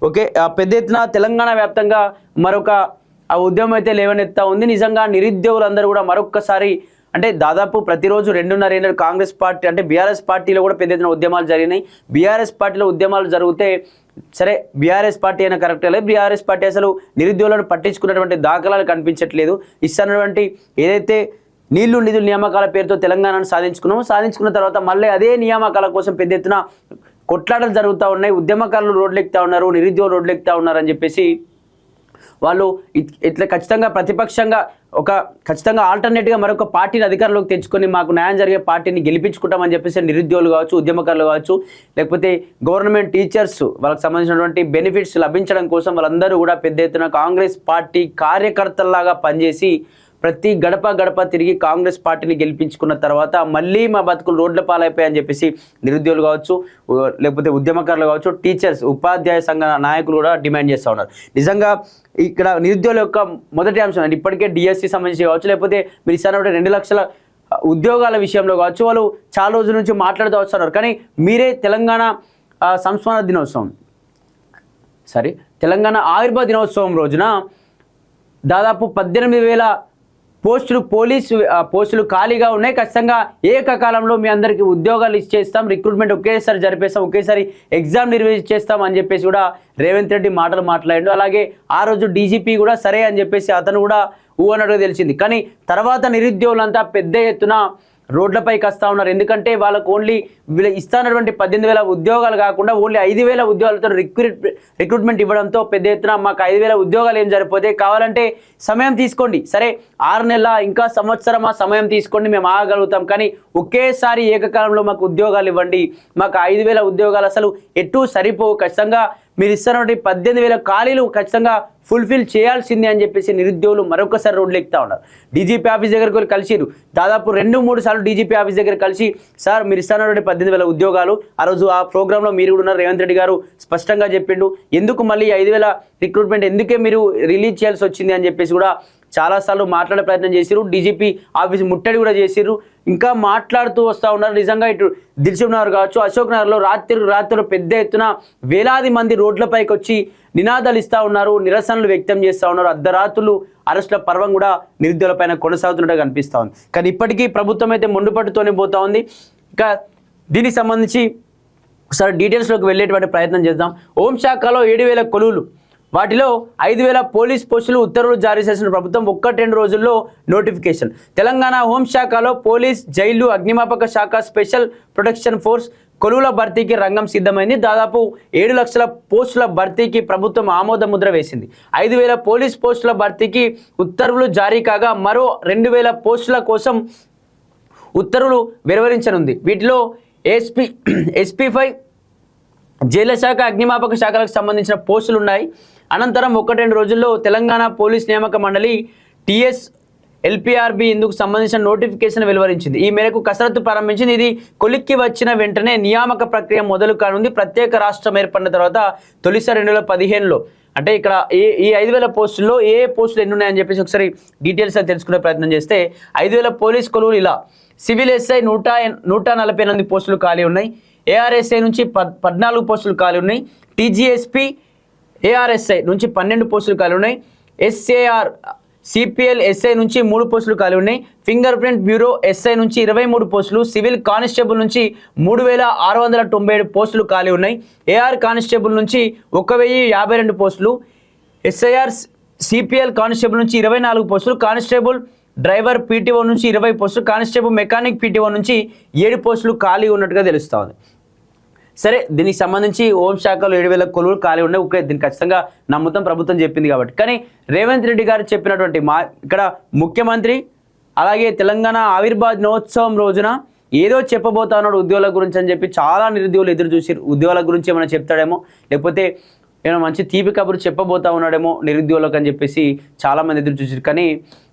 Okay, పెద్ద ఎత్తున తెలంగాణ వ్యాప్తంగా మరొక ఉద్యమం అయితే లేవనెత్తా ఉంది. నిజంగా నిరుద్యోగులందరూ కూడా మరొక్కసారి అంటే దాదాపు ప్రతిరోజు 2.5 ఏళ్ళు కాంగ్రెస్ పార్టీ అంటే బీఆర్ఎస్ పార్టీలో కూడా పెద్ద ఎత్తున ఉద్యమాలు జరిగినాయి. బీఆర్ఎస్ పార్టీలో ఉద్యమాలు జరిగితే సరే బీఆర్ఎస్ పార్టీ అయినా కరెక్టే లేదు, బీఆర్ఎస్ పార్టీ అసలు నిరుద్యోగులను పట్టించుకున్నటువంటి దాఖలాలు కనిపించట్లేదు. ఇస్తున్నటువంటి ఏదైతే నీళ్లు నిధుల నియామకాల పేరుతో తెలంగాణను సాధించుకున్న తర్వాత మళ్ళీ అదే నియామకాల కోసం పెద్ద ఎత్తున కొట్లాటలు జరుగుతూ ఉన్నాయి. ఉద్యమకారులు రోడ్లెక్కుతా ఉన్నారు, నిరుద్యోగులు రోడ్లెక్కుతా ఉన్నారు అని చెప్పేసి వాళ్ళు ఇట్లా ఖచ్చితంగా ప్రతిపక్షంగా ఖచ్చితంగా ఆల్టర్నేట్గా మరొక పార్టీని అధికారంలోకి తెచ్చుకొని మాకు న్యాయం జరిగే పార్టీని గెలిపించుకుంటామని చెప్పేసి నిరుద్యోగులు కావచ్చు, ఉద్యమకారులు కావచ్చు, లేకపోతే గవర్నమెంట్ టీచర్స్ వాళ్ళకి సంబంధించినటువంటి బెనిఫిట్స్ లభించడం కోసం వాళ్ళందరూ కూడా పెద్ద ఎత్తున కాంగ్రెస్ పార్టీ కార్యకర్తల్లాగా పనిచేసి ప్రతి గడప తిరిగి కాంగ్రెస్ పార్టీని గెలిపించుకున్న తర్వాత మళ్ళీ మా బతుకులు రోడ్ల పాలైపోయాయని చెప్పేసి నిరుద్యోగులు కావచ్చు, లేకపోతే ఉద్యమకారులు కావచ్చు, టీచర్స్ ఉపాధ్యాయ సంఘ నాయకులు కూడా డిమాండ్ చేస్తూ ఉన్నారు. నిజంగా ఇక్కడ నిరుద్యోగుల యొక్క మొదటి అంశం అంటే ఇప్పటికే డిఎస్సి సంబంధించి కావచ్చు, లేకపోతే మీరు ఇస్తున్న 2 లక్షల ఉద్యోగాల విషయంలో కావచ్చు, వాళ్ళు చాలా రోజుల నుంచి మాట్లాడుతూ వస్తున్నారు. కానీ మీరే తెలంగాణ సంస్మరణ దినోత్సవం తెలంగాణ ఆవిర్భావ దినోత్సవం రోజున దాదాపు 18,000 పోస్టులు ఖాళీగా ఉన్నాయి. ఖచ్చితంగా ఏకకాలంలో మీ అందరికీ ఉద్యోగాలు ఇచ్చేస్తాం, రిక్రూట్మెంట్ ఒకేసారి జరిపేస్తాం, ఒకేసారి ఎగ్జామ్ నిర్వహించేస్తాం అని చెప్పేసి కూడా రేవంత్ రెడ్డి మాట్లాడాడు. అలాగే ఆ రోజు డీజీపీ కూడా సరే అని చెప్పేసి అతను కూడా అన్నట్టుగా తెలిసింది. కానీ తర్వాత నిరుద్యోగులంతా పెద్ద ఎత్తున రోడ్లపైకి వస్తూ ఉన్నారు. ఎందుకంటే వాళ్ళకు ఓన్లీ వీళ్ళు ఇస్తున్నటువంటి 18,000 ఉద్యోగాలు కాకుండా ఓన్లీ 5,000 ఉద్యోగాలతో రిక్రూట్మెంట్ ఇవ్వడంతో పెద్ద ఎత్తున మాకు 5,000 ఉద్యోగాలు ఏం సరిపోతే కావాలంటే సమయం తీసుకోండి, సరే 6 నెలల ఇంకా సంవత్సరం సమయం తీసుకోండి, మేము ఆగలుగుతాం, కానీ ఒకేసారి ఏకకాలంలో మాకు ఉద్యోగాలు ఇవ్వండి, మాకు 5,000 ఉద్యోగాలు అసలు ఎటు సరిపోవు, ఖచ్చితంగా మీరు ఇస్తున్నటువంటి 18,000 ఖాళీలు ఖచ్చితంగా ఫుల్ఫిల్ చేయాల్సిందే అని చెప్పేసి నిరుద్యోగులు మరొకసారి రోడ్లు ఎక్కుతా ఉన్నారు. డీజీపీ ఆఫీస్ దగ్గరికి కలిసిరు, దాదాపు 2-3 సార్లు డీజీపీ ఆఫీస్ దగ్గర కలిసి సార్ మీరు ఇస్తున్నటువంటి 18,000 ఉద్యోగాలు, ఆ రోజు ఆ ప్రోగ్రాంలో మీరు కూడా ఉన్నారు, రేవంత్ రెడ్డి గారు స్పష్టంగా చెప్పిండు, ఎందుకు మళ్ళీ 5,000 రిక్రూట్మెంట్ ఎందుకే మీరు రిలీజ్ చేయాల్సి వచ్చింది అని చెప్పేసి కూడా చాలాసార్లు మాట్లాడే ప్రయత్నం చేసిరు. డీజీపీ ఆఫీస్ ముట్టడి కూడా చేసిరు, ఇంకా మాట్లాడుతూ వస్తూ ఉన్నారు. నిజంగా ఇటు దిల్సుఖ్ నగర్ కావచ్చు, అశోక్ నగర్లో రాత్రి పెద్ద ఎత్తున వేలాది మంది రోడ్లపైకి వచ్చి నినాదాలు ఇస్తూ ఉన్నారు, నిరసనలు వ్యక్తం చేస్తూ ఉన్నారు. అర్ధరాత్రులు అరెస్టుల పర్వం కూడా నిరుద్యోగులపైన కొనసాగుతున్నట్టుగా కనిపిస్తూ ఉంది. కానీ ఇప్పటికీ ప్రభుత్వం అయితే మొండుపట్టుతోనే పోతూ ఉంది. ఇంకా దీనికి సంబంధించి ఒకసారి డీటెయిల్స్లోకి వెళ్ళేటువంటి ప్రయత్నం చేద్దాం. హోంశాఖలో 7,000 కొలువులు, వాటిలో 5,000 పోలీస్ పోస్టులు ఉత్తర్వులు జారీ చేసిన ప్రభుత్వం 1-2 రోజుల్లో నోటిఫికేషన్. తెలంగాణ హోంశాఖలో పోలీస్, జైలు, అగ్నిమాపక శాఖ, స్పెషల్ ప్రొటెక్షన్ ఫోర్స్ కొలువుల భర్తీకి రంగం సిద్ధమైంది. దాదాపు 7 లక్షల పోస్టుల భర్తీకి ప్రభుత్వం ఆమోద ముద్ర వేసింది. 5,000 పోలీస్ పోస్టుల భర్తీకి ఉత్తర్వులు జారీ కాగా మరో 2,000 పోస్టుల కోసం ఉత్తర్వులు వెలువరించనుంది. వీటిలో SP5 జైళ్ల శాఖ, అగ్నిమాపక శాఖలకు సంబంధించిన పోస్టులు ఉన్నాయి. అనంతరం 1-2 రోజుల్లో తెలంగాణ పోలీస్ నియామక మండలి TSLPRB ఇందుకు సంబంధించిన నోటిఫికేషన్ వెలువరించింది. ఈ మేరకు కసరత్తు ప్రారంభించింది. ఇది కొలిక్కి వచ్చిన వెంటనే నియామక ప్రక్రియ మొదలు కానుంది. ప్రత్యేక రాష్ట్రం ఏర్పడిన తర్వాత తొలిసారి 2015లో అంటే ఇక్కడ ఈ 5,000 పోస్టుల్లో ఏ పోస్టులు ఎన్ని ఉన్నాయని చెప్పేసి ఒకసారి డీటెయిల్స్ తెలుసుకునే ప్రయత్నం చేస్తే 5,000 పోలీస్ కొలువులు ఇలా: సివిల్ SI 148 పోస్టులు ఖాళీ ఉన్నాయి. ARSI నుంచి 14 పోస్టులు ఖాళీ ఉన్నాయి. TGSP ARSI నుంచి 12 పోస్టులు ఖాళీ ఉన్నాయి. SAR CPL SI నుంచి 3 పోస్టులు ఖాళీ ఉన్నాయి. ఫింగర్ ప్రింట్ బ్యూరో SI నుంచి 23 పోస్టులు. సివిల్ కానిస్టేబుల్ నుంచి 3,697 పోస్టులు ఖాళీ ఉన్నాయి. AR కానిస్టేబుల్ నుంచి 1,052 పోస్టులు. SIR CPL కానిస్టేబుల్ నుంచి 24 పోస్టులు. కానిస్టేబుల్ డ్రైవర్ PTO నుంచి 20 పోస్టులు. కానిస్టేబుల్ మెకానిక్ PTO నుంచి 7 పోస్టులు ఖాళీ ఉన్నట్టుగా తెలుస్తూ ఉంది. సరే, దీనికి సంబంధించి హోంశాఖలో 7,000 కొలువులు ఖాళీ ఉన్నాయి. ఓకే, దీనికి ఖచ్చితంగా నమ్ముతాం, ప్రభుత్వం చెప్పింది కాబట్టి. కానీ రేవంత్ రెడ్డి గారు చెప్పినటువంటి ఇక్కడ ముఖ్యమంత్రి అలాగే తెలంగాణ ఆవిర్భావ దినోత్సవం రోజున ఏదో చెప్పబోతా ఉన్నాడు ఉద్యోగుల గురించి అని చెప్పి చాలా నిరుద్యోగులు ఎదురు చూసి ఉద్యోగాల గురించి ఏమైనా చెప్తాడేమో, లేకపోతే ఏమైనా మంచి తీపి కబురు చెప్పబోతా ఉన్నాడేమో నిరుద్యోగులకు అని చెప్పేసి చాలామంది ఎదురు చూసారు. కానీ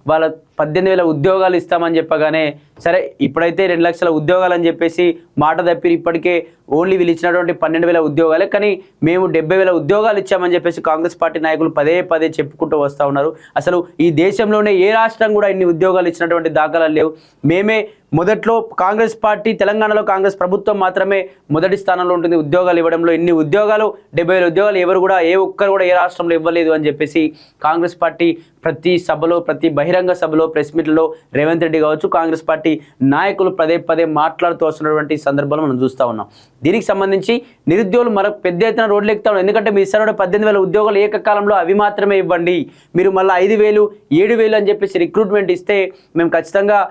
వాళ్ళ 18,000 ఉద్యోగాలు ఇస్తామని చెప్పగానే సరే ఇప్పుడైతే 2 లక్షల ఉద్యోగాలు అని చెప్పేసి మాట తప్పి ఇప్పటికే ఓన్లీ వీళ్ళు ఇచ్చినటువంటి 12,000 ఉద్యోగాలే, కానీ మేము 70,000 ఉద్యోగాలు ఇచ్చామని చెప్పేసి కాంగ్రెస్ పార్టీ నాయకులు పదే పదే చెప్పుకుంటూ వస్తూ ఉన్నారు. అసలు ఈ దేశంలోనే ఏ రాష్ట్రం కూడా ఇన్ని ఉద్యోగాలు ఇచ్చినటువంటి దాఖలాలు లేవు. మేమే మొదట్లో కాంగ్రెస్ పార్టీ తెలంగాణలో కాంగ్రెస్ ప్రభుత్వం మాత్రమే మొదటి స్థానంలో ఉంటుంది ఉద్యోగాలు ఇవ్వడంలో. ఇన్ని ఉద్యోగాలు 70,000 ఉద్యోగాలు ఎవరు కూడా ఏ ఒక్కరు కూడా ఏ రాష్ట్రంలో ఇవ్వలేదు అని చెప్పేసి కాంగ్రెస్ పార్టీ ప్రతి సభలో ప్రతి బహిరంగ సభలో ప్రెస్ మీట్లలో రేవంత్ రెడ్డి కావచ్చు కాంగ్రెస్ పార్టీ నాయకులు పదే పదే మాట్లాడుతూ వస్తున్నటువంటి సందర్భాలు మనం చూస్తూ ఉన్నాం. దీనికి సంబంధించి నిరుద్యోగులు మరొక పెద్ద ఎత్తున రోడ్లు ఎక్కుతా ఉన్నారు. ఎందుకంటే మీ ఇస్తున్న 18,000 ఉద్యోగాలు ఏకకాలంలో అవి మాత్రమే ఇవ్వండి, మీరు మళ్ళీ 5,000 7,000 అని చెప్పేసి రిక్రూట్మెంట్ ఇస్తే మేము ఖచ్చితంగా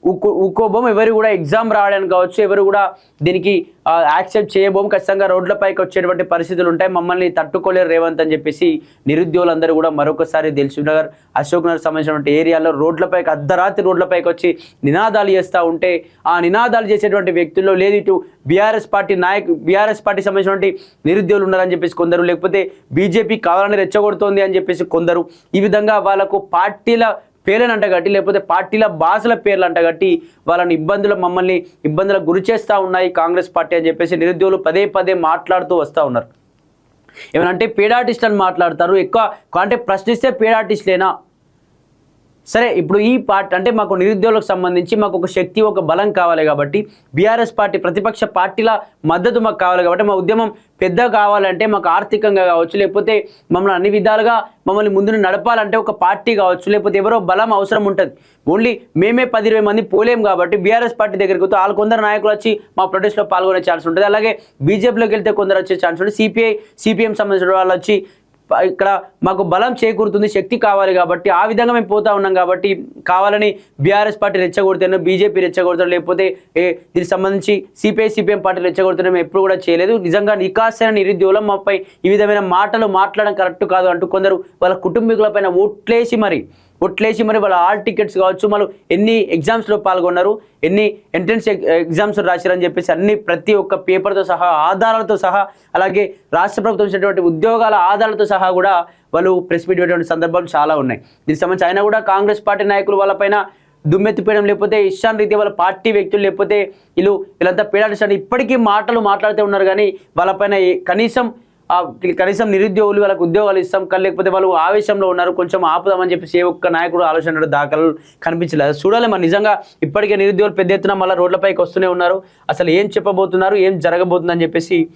ఉక్కోబోం, ఎవరు కూడా ఎగ్జామ్ రావడానికి కావచ్చు ఎవరు కూడా దీనికి యాక్సెప్ట్ చేయబోం, ఖచ్చితంగా రోడ్లపైకి వచ్చేటువంటి పరిస్థితులు ఉంటాయి, మమ్మల్ని తట్టుకోలేరు రేవంత్ అని చెప్పేసి నిరుద్యోగులందరూ కూడా మరొకసారి దిల్సుఖ్ నగర్ అశోక్ నగర్ సంబంధించినటువంటి ఏరియాలో రోడ్లపైకి అర్ధరాత్రి రోడ్లపైకి వచ్చి నినాదాలు చేస్తూ ఉంటే ఆ నినాదాలు చేసేటువంటి వ్యక్తుల్లో లేదు ఇటు బీఆర్ఎస్ పార్టీ సంబంధించినటువంటి నిరుద్యోగులు ఉన్నారని చెప్పేసి కొందరు, లేకపోతే బీజేపీ కావాలని రెచ్చగొడుతోంది అని చెప్పేసి కొందరు, ఈ విధంగా వాళ్ళకు పార్టీల పేర్లను అంటగట్టి లేకపోతే పార్టీల బాసుల పేర్లు అంటగట్టి వాళ్ళని మమ్మల్ని ఇబ్బందులకు గురి చేస్తూ ఉన్నాయి కాంగ్రెస్ పార్టీ అని చెప్పేసి నిరుద్యోగులు పదే పదే మాట్లాడుతూ వస్తూ ఉన్నారు. ఏమనంటే పేడ్ ఆర్టిస్ట్ అని మాట్లాడతారు ఎక్కువ, అంటే ప్రశ్నిస్తే పేడ్ ఆర్టిస్టులేనా? సరే ఇప్పుడు ఈ పార్టీ అంటే మాకు నిరుద్యోగులకు సంబంధించి మాకు ఒక శక్తి ఒక బలం కావాలి కాబట్టి బీఆర్ఎస్ పార్టీ ప్రతిపక్ష పార్టీల మద్దతు మాకు కావాలి కాబట్టి మా ఉద్యమం పెద్ద కావాలంటే మాకు ఆర్థికంగా కావచ్చు లేకపోతే మమ్మల్ని అన్ని విధాలుగా మమ్మల్ని ముందు నడపాలంటే ఒక పార్టీ కావచ్చు లేకపోతే ఎవరో బలం అవసరం ఉంటుంది. ఓన్లీ మేమే 10-20 మంది పోలేం కాబట్టి బీఆర్ఎస్ పార్టీ దగ్గరికి వస్తే వాళ్ళు కొందరు నాయకులు వచ్చి మా ప్రొటెస్ట్లో పాల్గొనే ఛాన్స్ ఉంటుంది. అలాగే బీజేపీలోకి వెళ్తే కొందరు వచ్చే ఛాన్స్ ఉంటుంది. సిపిఎం సంబంధించిన వాళ్ళు వచ్చి ఇక్కడ మాకు బలం చేకూరుతుంది శక్తి కావాలి కాబట్టి ఆ విధంగా మేము పోతా ఉన్నాం కాబట్టి కావాలని బీఆర్ఎస్ పార్టీ రెచ్చగొడుతున్నాం, బీజేపీ రెచ్చగొడుతున్నాం, లేకపోతే దీనికి సంబంధించి సిపిఎం పార్టీ రెచ్చగొడుతున్నాం ఎప్పుడు కూడా చేయలేదు. నిజంగా నికాసైన నిరుద్యోగులం మాపై ఈ విధమైన మాటలు మాట్లాడడం కరెక్ట్ కాదు అంటూ కొందరు వాళ్ళ కుటుంబీకులపైన ఒట్లేసి మరి వాళ్ళ హాల్ టికెట్స్ కావచ్చు వాళ్ళు ఎన్ని ఎగ్జామ్స్లో పాల్గొన్నారు ఎన్ని ఎంట్రన్స్ ఎగ్జామ్స్ రాశారని చెప్పేసి అన్ని ప్రతి ఒక్క పేపర్తో సహా ఆధారాలతో సహా అలాగే రాష్ట్ర ప్రభుత్వం ఇచ్చినటువంటి ఉద్యోగాల ఆధారాలతో సహా కూడా వాళ్ళు ప్రెస్ మీట్ పెట్టినటువంటి సందర్భాలు చాలా ఉన్నాయి. దీనికి సంబంధించి అయినా కూడా కాంగ్రెస్ పార్టీ నాయకులు వాళ్ళపైన దుమ్మెత్తిపోయడం లేకపోతే ఇష్టాన్ రీతి వాళ్ళ పార్టీ వ్యక్తులు లేకపోతే వీళ్ళంతా పేడాడిస్టాన్ని ఇప్పటికీ మాట్లాడుతూ ఉన్నారు కానీ వాళ్ళపైన కనీసం నిరుద్యోగులు వాళ్ళకి ఉద్యోగాలు ఇస్తాం కానీ లేకపోతే వాళ్ళు ఆవేశంలో ఉన్నారు కొంచెం ఆపుదామని చెప్పేసి ఏ ఒక్క నాయకుడు ఆలోచన దాఖలు కనిపించలేదు. చూడాలి మరి నిజంగా ఇప్పటికే నిరుద్యోగులు పెద్ద ఎత్తున మళ్ళీ రోడ్లపైకి వస్తూనే ఉన్నారు. అసలు ఏం చెప్పబోతున్నారు ఏం జరగబోతుందని చెప్పేసి